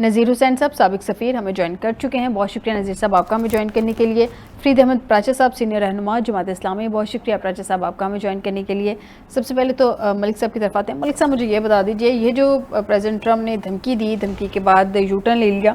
نذیر حسین صاحب سابق سفیر ہمیں جوائن کر چکے ہیں. بہت شکریہ نذیر صاحب آپ کا ہمیں جوائن کرنے کے لیے. فرید احمد پراچا صاحب سینئر رہنما جماعت اسلامی, بہت شکریہ پراچا صاحب آپ کا ہمیں جوائن کرنے کے لیے. سب سے پہلے تو ملک صاحب کی طرف آتے ہیں. ملک صاحب مجھے یہ بتا دیجئے, یہ جو پریزیڈنٹ ٹرمپ نے دھمکی دی, دھمکی کے بعد یو ٹرن لے لیا,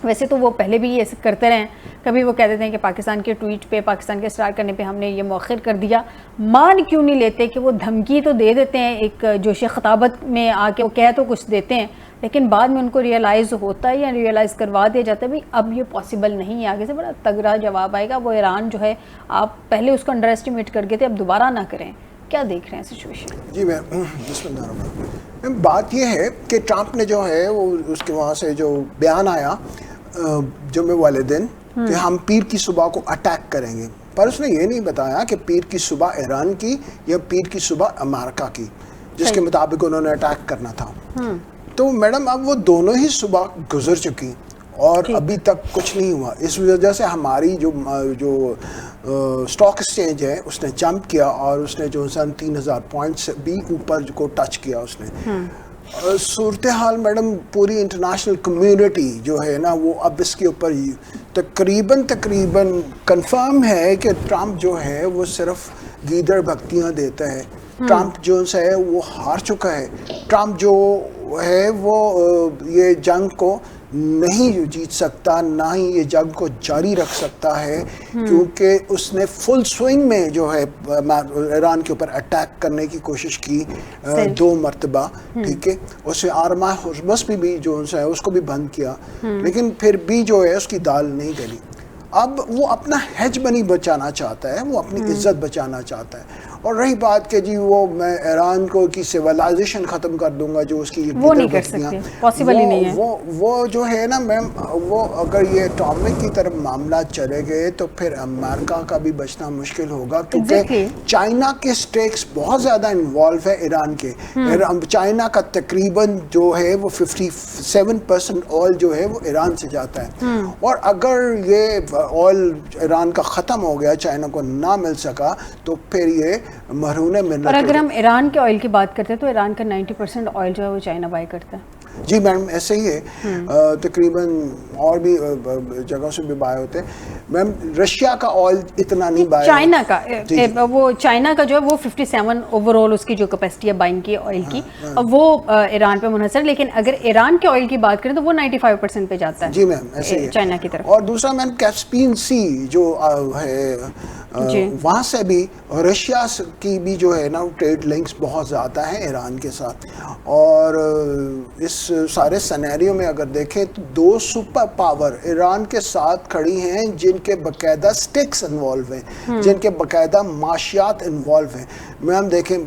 ویسے تو وہ پہلے بھی ایسے کرتے رہے ہیں, کبھی وہ کہتے ہیں کہ پاکستان کے ٹویٹ پہ, پاکستان کے اسٹار کرنے پہ ہم نے یہ مؤخر کر دیا. مان کیوں نہیں لیتے کہ وہ دھمکی تو دے دیتے ہیں, ایک جوش خطابت میں آ کے وہ کہہ تو کچھ دیتے ہیں, لیکن بعد میں ان کو ریئلائز ہوتا ہے یا ریئلائز کروا دیا جاتا ہے بھی اب یہ پاسبل نہیں ہے, آگے سے بڑا تگڑا جواب آئے گا. وہ ایران جو ہے آپ پہلے اس کو انڈر اسٹیمیٹ کر گئے تھے, اب دوبارہ نہ کریں. کیا دیکھ رہے ہیں سچویشن؟ جی بسم اللہ الرحمن الرحیم. بات یہ ہے کہ ٹرمپ نے جو ہے وہ اس کے وہاں سے جو بیان آیا جمعہ والے دن کہ ہم پیر کی صبح کو اٹیک کریں گے, پر اس نے یہ نہیں بتایا کہ پیر کی صبح ایران کی یا پیر کی صبح امریکہ کی, جس کے مطابق انہوں نے اٹیک کرنا تھا. تو میڈم اب وہ دونوں ہی صبح گزر چکی اور ابھی تک کچھ نہیں ہوا. اس وجہ سے ہماری جو اسٹاک ایکسچینج ہے اس نے جمپ کیا اور اس نے جو 3000 پوائنٹ سے بھی اوپر کو ٹچ کیا اس نے. صورتحال میڈم پوری انٹرنیشنل کمیونٹی جو ہے نا وہ اب اس کے اوپر تقریباً کنفرم ہے کہ ٹرمپ جو ہے وہ صرف گیدڑ بھکتیاں دیتا ہے. ٹرمپ جو ہے وہ ہار چکا ہے. ٹرمپ جو ہے وہ یہ جنگ کو نہیں جیت سکتا, نہ ہی یہ جنگ کو جاری رکھ سکتا ہے, کیونکہ اس نے فل سوئنگ میں جو ہے ایران کے اوپر اٹیک کرنے کی کوشش کی 2 مرتبہ. ٹھیک ہے, اس سے آرما ہرمس بھی جو ہے اس کو بھی بند کیا, لیکن پھر بھی جو ہے اس کی دال نہیں گلی. اب وہ اپنا ہیج بنی بچانا چاہتا ہے, وہ اپنی عزت بچانا چاہتا ہے. اور رہی بات کہ جی وہ میں ایران کو کی سیولائزیشن ختم کر دوں گا, جو اس کی وہ نہیں کر سکتے, پاسبل ہی نہیں ہے. وہ جو ہے نا میم, وہ اگر یہ اٹامک کی طرف معاملات چلے گئے تو پھر امریکہ کا بھی بچنا مشکل ہوگا, کیونکہ چائنا کے سٹیکس بہت زیادہ انوالو ہے ایران کے. چائنا کا تقریباً جو ہے وہ 57% آئل جو ہے وہ ایران سے جاتا ہے, اور اگر یہ آئل ایران کا ختم ہو گیا, چائنا کو نہ مل سکا, تو پھر یہ مرہون منت. اور اگر ہم ایران کے آئل کی بات کرتے ہیں تو ایران کا 90% آئل جو ہے وہ چائنا بائی کرتا ہے. جی میڈم ایسے ہی ہے, تقریباً اور بھی جگہوں سے بھی بائی ہوتے ہیں. میم رشیا کا آئل اتنا نہیں بائی, چائنا کا وہ چائنا کا جو ہے وہ 57 اوور آل اس کی جو کیپیسٹی ہے بائنگ کی آئل کی, وہ ایران پہ منحصر. لیکن اگر ایران کے آئل کی بات کریں تو وہ 95% پہ جاتا ہے. جی میم ایسے ہی چائنا کی طرف. اور دوسرا میم کیسپین سی جو ہے وہاں سے بھی رشیا کی بھی جو ہے نا ٹریڈ لنکس بہت زیادہ ہیں ایران کے ساتھ. اور اس سارے سینیریو میں اگر دیکھیں تو 2 سپر پاور ایران کے ساتھ کھڑی ہیں, جن کے باقاعدہ سٹکس انوالو ہیں, جن کے باقاعدہ معاشیات انوالو ہیں. میم دیکھیں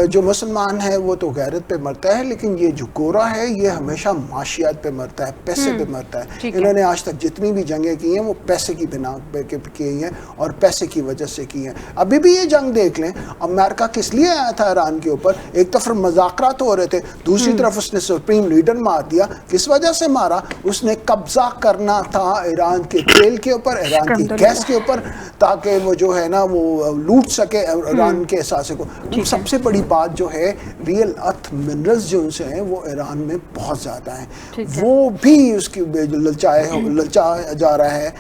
جو مسلمان ہے وہ تو غیرت پہ مرتا ہے, لیکن یہ جو گورا ہے یہ ہمیشہ معاشیات پہ مرتا ہے, پیسے پہ مرتا ہے. انہوں نے آج تک جتنی بھی جنگیں کی ہیں وہ پیسے کی بنا پہ کی ہیں اور پیسے کی وجہ سے کی ہیں. ابھی بھی یہ جنگ دیکھ لیں, امریکہ کس لیے آیا تھا ایران کے اوپر؟ ایک طرف مذاکرات ہو رہے تھے, دوسری طرف اس نے سپریم لیڈر مار دیا. کس وجہ سے مارا؟ اس نے قبضہ کرنا تھا ایران کے تیل کے اوپر, ایران کی گیس کے اوپر, تاکہ وہ جو ہے نا وہ لوٹ سکے ایران کے احساسے کو. سب سے بڑی بات جو ہے ریئل ارتھ منرلز جو سے ہیں وہ ایران میں بہت زیادہ ہیں, وہ بھی اس کی للچایا جا رہا ہے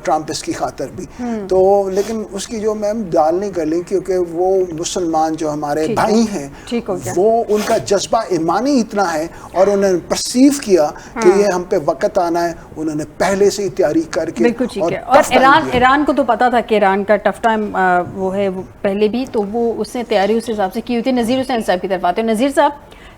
ٹرمپ اس کی خاطر بھی. تو لیکن اس کی جو میم دال نہیں گلی, کیونکہ وہ مسلمان جو ہمارے بھائی ہیں وہ ان کا جذبہ ایمانی اتنا ہے, اور انہوں نے پرسیو کیا کہ یہ ہم پہ وقت آنا ہے, انہوں نے پہلے سے ہی تیاری کر کے. بالکل ٹھیک ہے. اور ایران کو تو پتا تھا کہ ایران کا ٹف ٹائم وہ ہے پہلے بھی, تو وہ اس نے تیاری اس حساب سے کی ہوئی تھی. نذیر حسین صاحب کی طرف آتے ہیں. نذیر صاحب,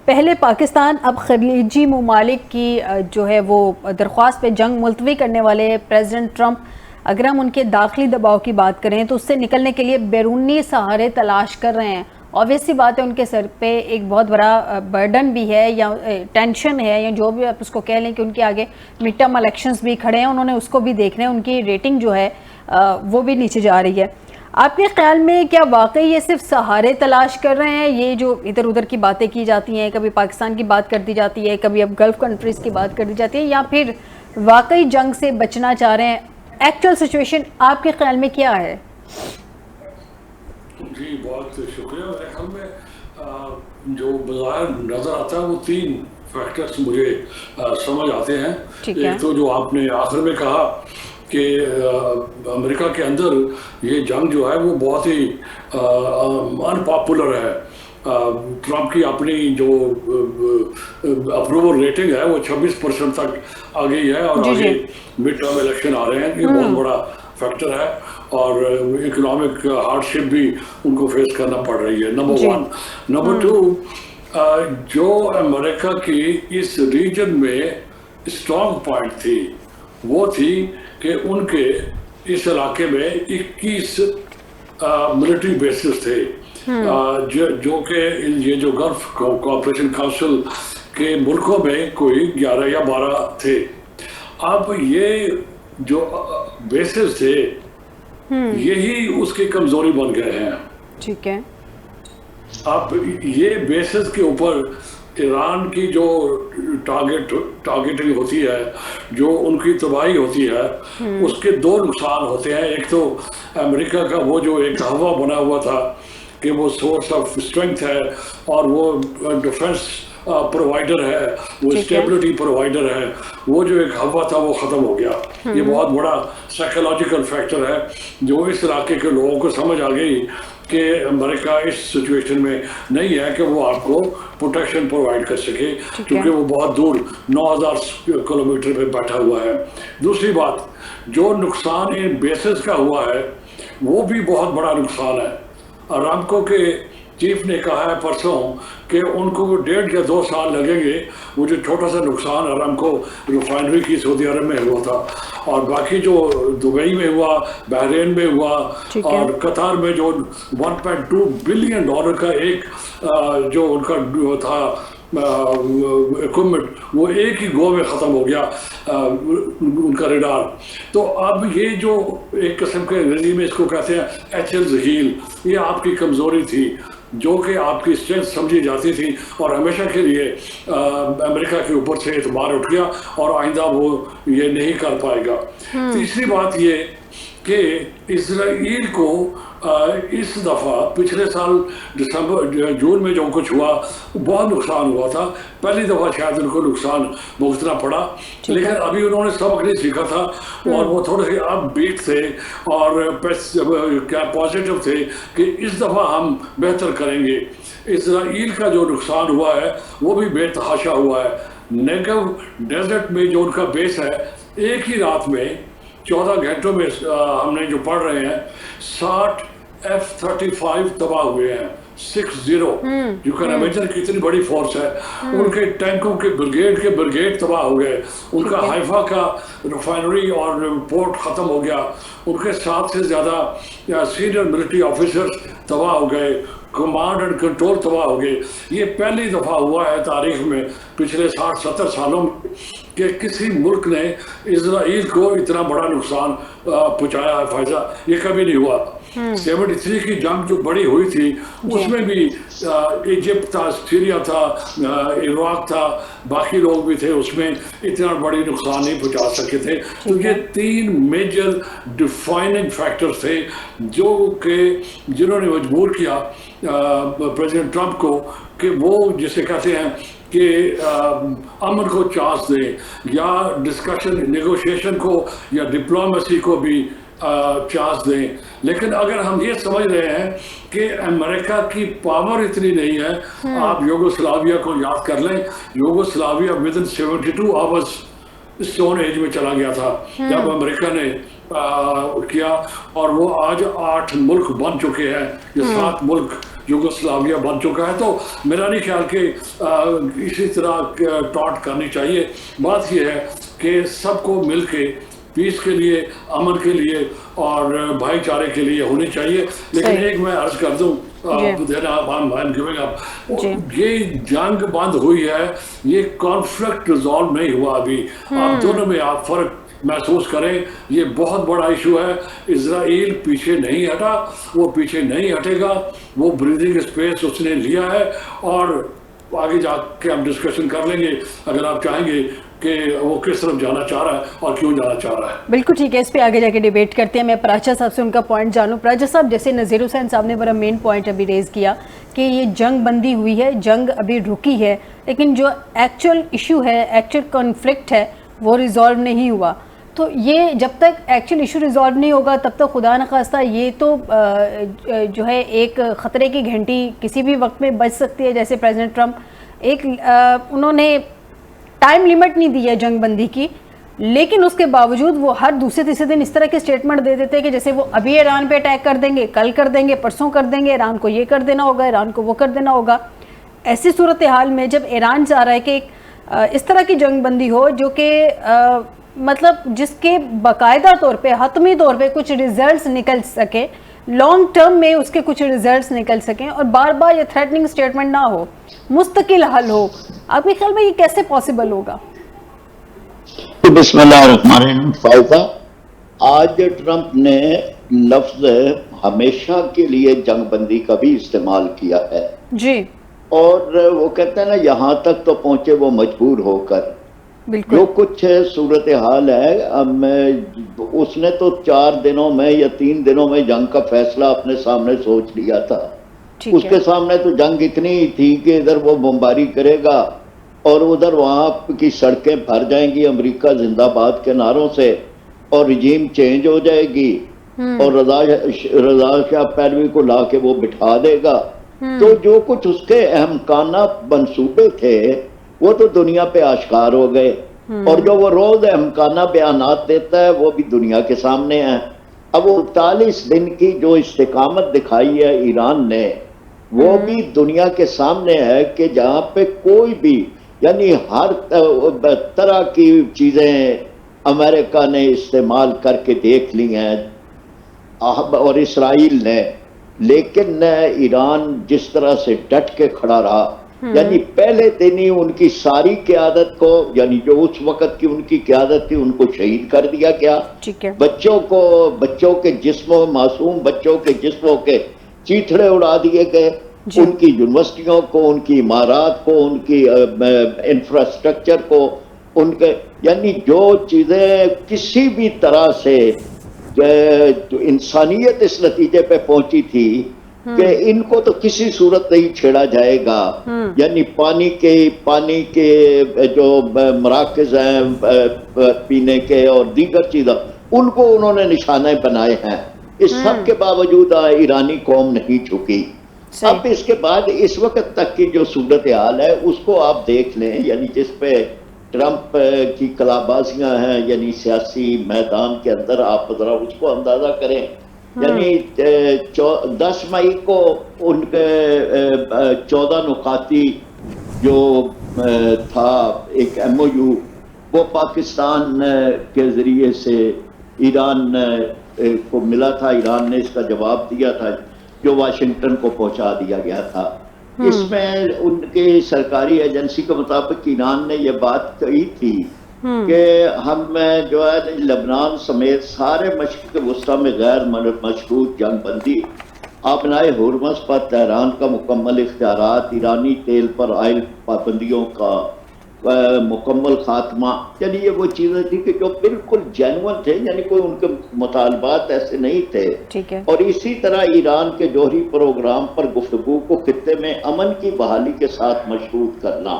پہلے پاکستان اب خلیجی ممالک کی جو ہے وہ درخواست پہ جنگ ملتوی کرنے والے پریزیڈنٹ ٹرمپ, اگر ہم ان کے داخلی دباؤ کی بات کریں تو اس سے نکلنے کے لیے بیرونی سہارے تلاش کر رہے ہیں. obvious سی بات ہے ان کے سر پہ ایک بہت بڑا برڈن بھی ہے یا ٹینشن ہے, یا جو بھی آپ اس کو کہہ لیں کہ ان کے آگے مڈ ٹرم الیکشنز بھی کھڑے ہیں, انہوں نے اس کو بھی دیکھنا ہے, ان کی ریٹنگ جو ہے وہ بھی نیچے جا رہی ہے. آپ کے خیال میں کیا واقعی یہ صرف سہارے تلاش کر رہے ہیں؟ یہ جو ادھر ادھر کی باتیں کی جاتی ہیں, کبھی پاکستان کی بات کر دی جاتی ہے, کبھی اب گلف کنٹریز کی بات کر دی جاتی ہے, یا پھر واقعی جنگ سے بچنا چاہ رہے ہیں؟ ایکچوئل سچویشن آپ کے خیال میں کیا ہے؟ جی بہت شکریہ. ہم جو بظاہر نظر آتا ہے وہ 3 فیکٹرز مجھے سمجھ آتے ہیں. ایک تو جو آپ نے آخر میں کہا کہ امریکہ کے اندر یہ جنگ جو ہے وہ بہت ہی ان پاپولر ہے. ٹرمپ کی اپنی جو اپروول ریٹنگ ہے وہ 26% تک آ گئی ہے, اور آگے مڈ ٹرم الیکشن آ رہے ہیں. یہ بہت بڑا فیکٹر ہے, اور اکنامک ہارڈ شپ بھی ان کو فیس کرنا پڑ رہی ہے. نمبر 1. نمبر 2, جو امریکہ کی اس ریجن میں اسٹرانگ پوائنٹ تھی وہ تھی کہ ان کے اس علاقے میں 21 ملٹری بیسز تھے, جو کہ یہ جو گلف کوآپریشن کونسل کے ملکوں میں کوئی 11 یا 12 تھے. اب یہ جو بیسز تھے یہی اس کی کمزوری بن گئے ہیں. ٹھیک ہے. اب یہ بیسز کے اوپر ایران کی جو ٹارگیٹنگ ہوتی ہے, جو ان کی تباہی ہوتی ہے, اس کے 2 نقصان ہوتے ہیں. ایک تو امریکہ کا وہ جو ایک ہوا بنا ہوا تھا کہ وہ سورس آف اسٹرینتھ ہے, اور وہ ڈیفنس پرووائڈر ہے, وہ اسٹیبلٹی پرووائڈر ہے, وہ جو ایک ہوا تھا وہ ختم ہو گیا. یہ بہت بڑا سائیکولوجیکل فیکٹر ہے جو اس علاقے کے لوگوں کو سمجھ آ گئی کہ امریکہ اس سچویشن میں نہیں ہے کہ وہ آپ کو پروٹیکشن پرووائڈ کر سکے, کیونکہ وہ بہت دور 9000 کلومیٹر پہ بیٹھا ہوا ہے. دوسری بات, جو نقصان ان بیسز کا ہوا ہے وہ بھی بہت بڑا نقصان ہے. ارامکو کے چیف نے کہا ہے پرسوں کہ ان کو 1.5 یا 2 سال لگیں گے. وہ جو چھوٹا سا نقصان ارامکو ریفائنری کی سعودی عرب میں ہوا تھا, اور باقی جو دبئی میں ہوا, بحرین میں ہوا, اور قطر میں جو $1.2 بلین کا ایک جو ان کا تھا اکوپمنٹ, وہ ایک ہی گو میں ختم ہو گیا ان کا ریڈار. تو اب یہ جو ایک قسم کے انگریزی میں اس کو کہتے ہیں ایچلز ہیل, یہ آپ کی کمزوری تھی جو کہ آپ کی اسٹرینتھ سمجھی جاتی تھی, اور ہمیشہ کے لیے امریکہ کے اوپر سے اعتبار اٹھ گیا, اور آئندہ وہ یہ نہیں کر پائے گا. تیسری بات یہ کہ اسرائیل کو اس دفعہ پچھلے سال جون میں جو کچھ ہوا بہت نقصان ہوا تھا. پہلی دفعہ شاید ان کو نقصان بھگتنا پڑا, لیکن ابھی انہوں نے سبق نہیں سیکھا تھا, اور وہ تھوڑے سے اپ بیٹ تھے اور کیا پازیٹیو تھے کہ اس دفعہ ہم بہتر کریں گے. اسرائیل کا جو نقصان ہوا ہے وہ بھی بے تحاشا ہوا ہے. نیگو ڈیزرٹ میں جو ان کا بیس ہے, ایک ہی رات میں 14 گھنٹوں میں ہم نے جو پڑھ رہے ہیں 60 F-35 تباہ ہوئے ہیں. 60. یو کین امیجن کتنی بڑی فورس ہے. ان کے ٹینکوں کے برگیڈ تباہ ہو گئے. ان کا حیفا کا ریفائنری اور پورٹ ختم ہو گیا. ان کے 7 سے زیادہ سینئر ملٹری آفیسرز تباہ ہو گئے. کمانڈ اینڈ کنٹرول تباہ ہو گئے. یہ پہلی دفعہ ہوا ہے تاریخ میں پچھلے 60-70 سالوں میں کہ کسی ملک نے اسرائیل کو اتنا بڑا نقصان پہنچایا ہے. فائزہ, یہ کبھی نہیں ہوا. 73 کی جنگ جو بڑی ہوئی تھی اس میں بھی ایجپٹ تھا, سیریا تھا, عراق تھا, باقی لوگ بھی تھے, اس میں اتنا بڑی نقصان نہیں پہنچا سکے تھے. تو یہ 3 میجر ڈیفائننگ فیکٹرز تھے جو کہ جنہوں نے مجبور کیا پریزیڈنٹ ٹرمپ کو کہ وہ جسے کہتے ہیں کہ امن کو چانس دیں, یا ڈسکشن نیگوشیشن کو یا ڈپلومیسی کو بھی چانس دیں. لیکن اگر ہم یہ سمجھ رہے ہیں کہ امریکہ کی پاور اتنی نہیں ہے, آپ یوگوسلاویا کو یاد کر لیں. یوگوسلاویا ودن 72 آورز اسٹون ایج میں چلا گیا تھا جب امریکہ نے کیا, اور وہ آج 8 ملک بن چکے ہیں, یہ 7 ملک یوگوسلاویا بن چکا ہے. تو میرا نہیں خیال کہ اسی طرح ٹاٹ کرنی چاہیے. بات یہ ہے کہ سب کو مل کے پیس کے لیے, امن کے لیے اور بھائی چارے کے لیے ہونی چاہیے. لیکن ایک میں عرض کر دوں, یہ جنگ بند ہوئی ہے, یہ کانفلکٹ ریزالو نہیں ہوا ابھی. آپ دونوں میں آپ فرق محسوس کریں, یہ بہت بڑا ایشو ہے. اسرائیل پیچھے نہیں ہٹا, وہ پیچھے نہیں ہٹے گا. وہ بریدنگ اسپیس اس نے لیا ہے, اور آگے جا کے ہم ڈسکشن کر لیں گے اگر آپ چاہیں گے کہ وہ کس طرف جانا چاہ رہا ہے اور کیوں جانا چاہ رہا ہے. بالکل ٹھیک ہے, اس پہ آگے جا کے ڈیبیٹ کرتے ہیں. میں پراچا صاحب سے ان کا پوائنٹ جانوں. پراچا صاحب, جیسے نذیر حسین صاحب نے بڑا مین پوائنٹ ابھی ریز کیا کہ یہ جنگ بندی ہوئی ہے, جنگ ابھی رکی ہے, لیکن جو ایکچوئل ایشو ہے, ایکچوئل کانفلکٹ ہے, وہ ریزالو نہیں ہوا. تو یہ جب تک ایکچوئل ایشو ریزالو نہیں ہوگا تب تک خدا نخواستہ یہ تو جو ہے ایک خطرے کی گھنٹی کسی بھی وقت میں بج سکتی ہے. جیسے پریزیڈنٹ ٹرمپ ایک انہوں نے ٹائم لیمٹ نہیں دی ہے جنگ بندی کی, لیکن اس کے باوجود وہ ہر دوسرے تیسرے دن اس طرح کے سٹیٹمنٹ دے دیتے کہ جیسے وہ ابھی ایران پہ اٹیک کر دیں گے, کل کر دیں گے, پرسوں کر دیں گے, ایران کو یہ کر دینا ہوگا, ایران کو وہ کر دینا ہوگا. ایسی صورتحال میں جب ایران چاہ رہا ہے کہ ایک اس طرح کی جنگ بندی ہو جو کہ مطلب جس کے باقاعدہ طور پہ حتمی طور پہ کچھ ریزلٹس نکل سکے, لانگ ٹرم میں اس کے کچھ ریزلٹس نکل سکیں, اور بار بار یہ تھریٹننگ سٹیٹمنٹ نہ ہو, مستقل حل ہو, آپ کے خیال میں یہ کیسے پاسبل ہوگا؟ بسم اللہ الرحمن الرحیم. فائزہ, آج ٹرمپ نے لفظ ہمیشہ کے لیے جنگ بندی کا بھی استعمال کیا ہے جی, اور وہ کہتے ہیں نا یہاں تک تو پہنچے وہ مجبور ہو کر. بالکل. جو کچھ صورتحال ہے, اس نے تو 4 دنوں میں یا 3 دنوں میں جنگ کا فیصلہ اپنے سامنے سوچ لیا تھا. اس کے سامنے تو جنگ اتنی ہی تھی کہ ادھر وہ بمباری کرے گا اور ادھر وہاں کی سڑکیں بھر جائیں گی امریکہ زندہ باد کے نعروں سے, اور رجیم چینج ہو جائے گی, اور رضا شاہ پہلوی کو لا کے وہ بٹھا دے گا. تو جو کچھ اس کے احمقانہ منصوبے تھے وہ تو دنیا پہ آشکار ہو گئے, اور جو وہ روز احمقانہ بیانات دیتا ہے وہ بھی دنیا کے سامنے ہیں. اب 39 دن کی جو استقامت دکھائی ہے ایران نے, وہ بھی دنیا کے سامنے ہے کہ جہاں پہ کوئی بھی, یعنی ہر طرح کی چیزیں امریکہ نے استعمال کر کے دیکھ لی ہیں اور اسرائیل نے, لیکن ایران جس طرح سے ڈٹ کے کھڑا رہا. یعنی پہلے دن ہی ان کی ساری قیادت کو, یعنی جو اس وقت کی ان کی قیادت تھی, ان کو شہید کر دیا گیا. بچوں کے جسموں, معصوم بچوں کے جسموں کے چیتھڑے اڑا دیے گئے. ان کی یونیورسٹیوں کو, ان کی عمارات کو, ان کی انفراسٹرکچر کو, ان کے یعنی جو چیزیں کسی بھی طرح سے انسانیت اس نتیجے پہ پہنچی تھی کہ ان کو تو کسی صورت نہیں چھیڑا جائے گا. یعنی پانی کے جو مراکز ہیں پینے کے اور دیگر چیزیں, ان کو انہوں نے نشانے بنائے ہیں. اس سب کے باوجود ایرانی قوم نہیں جھکی. اب اس کے بعد اس وقت تک کی جو صورتحال ہے اس کو آپ دیکھ لیں, یعنی جس پہ ٹرمپ کی کلابازیاں ہیں, یعنی سیاسی میدان کے اندر, آپ ذرا اس کو اندازہ کریں. یعنی 10 مئی کو ان کے 14 نکاتی جو تھا ایک MOU, وہ پاکستان کے ذریعے سے ایران کو ملا تھا. ایران نے اس کا جواب دیا تھا جو واشنگٹن کو پہنچا دیا گیا تھا. اس میں ان کی سرکاری ایجنسی کے مطابق ایران نے یہ بات کہی تھی کہ ہم جو ہے لبنان سمیت سارے مشرق وسطی میں غیر مشروط جنگ بندی, آبنائے ہرمز پر تہران کا مکمل اختیارات, ایرانی تیل پر عائد پابندیوں کا مکمل خاتمہ. یعنی یہ وہ چیزیں تھی کہ جو بالکل جینون تھے, یعنی کوئی ان کے مطالبات ایسے نہیں تھے. اور اسی طرح ایران کے جوہری پروگرام پر گفتگو کو خطے میں امن کی بحالی کے ساتھ مشروط کرنا.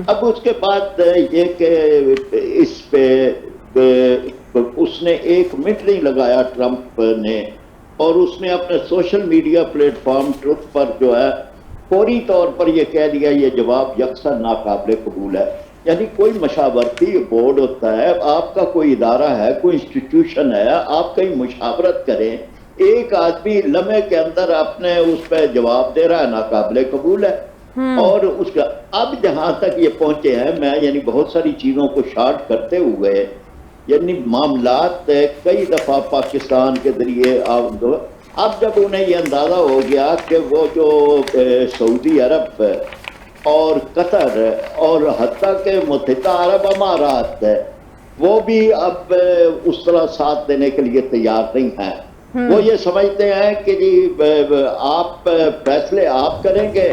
اب اس کے بعد یہ کہ اس پہ اس نے 1 منٹ نہیں لگایا ٹرمپ نے, اور اس نے اپنے social media platform Truth پر جو ہے فوری طور پر یہ کہہ دیا یہ جواب یکساں ناقابل قبول ہے. یعنی کوئی مشاورتی بورڈ ہوتا ہے, آپ کا کوئی ادارہ ہے, کوئی انسٹیٹیوشن ہے, آپ کہیں مشاورت کریں, ایک آدمی لمحے کے اندر اپنے اس پہ جواب دے رہا ہے ناقابل قبول ہے. اور اس کا اب جہاں تک یہ پہنچے ہیں, میں یعنی بہت ساری چیزوں کو شارٹ کرتے ہوئے, یعنی معاملات کئی دفعہ پاکستان کے ذریعے اب جب انہیں یہ اندازہ ہو گیا کہ وہ جو سعودی عرب اور قطر اور حتیٰ کہ متحدہ عرب امارات وہ بھی اب اس طرح ساتھ دینے کے لیے تیار نہیں ہیں. وہ یہ سمجھتے ہیں کہ جی آپ فیصلے آپ کریں گے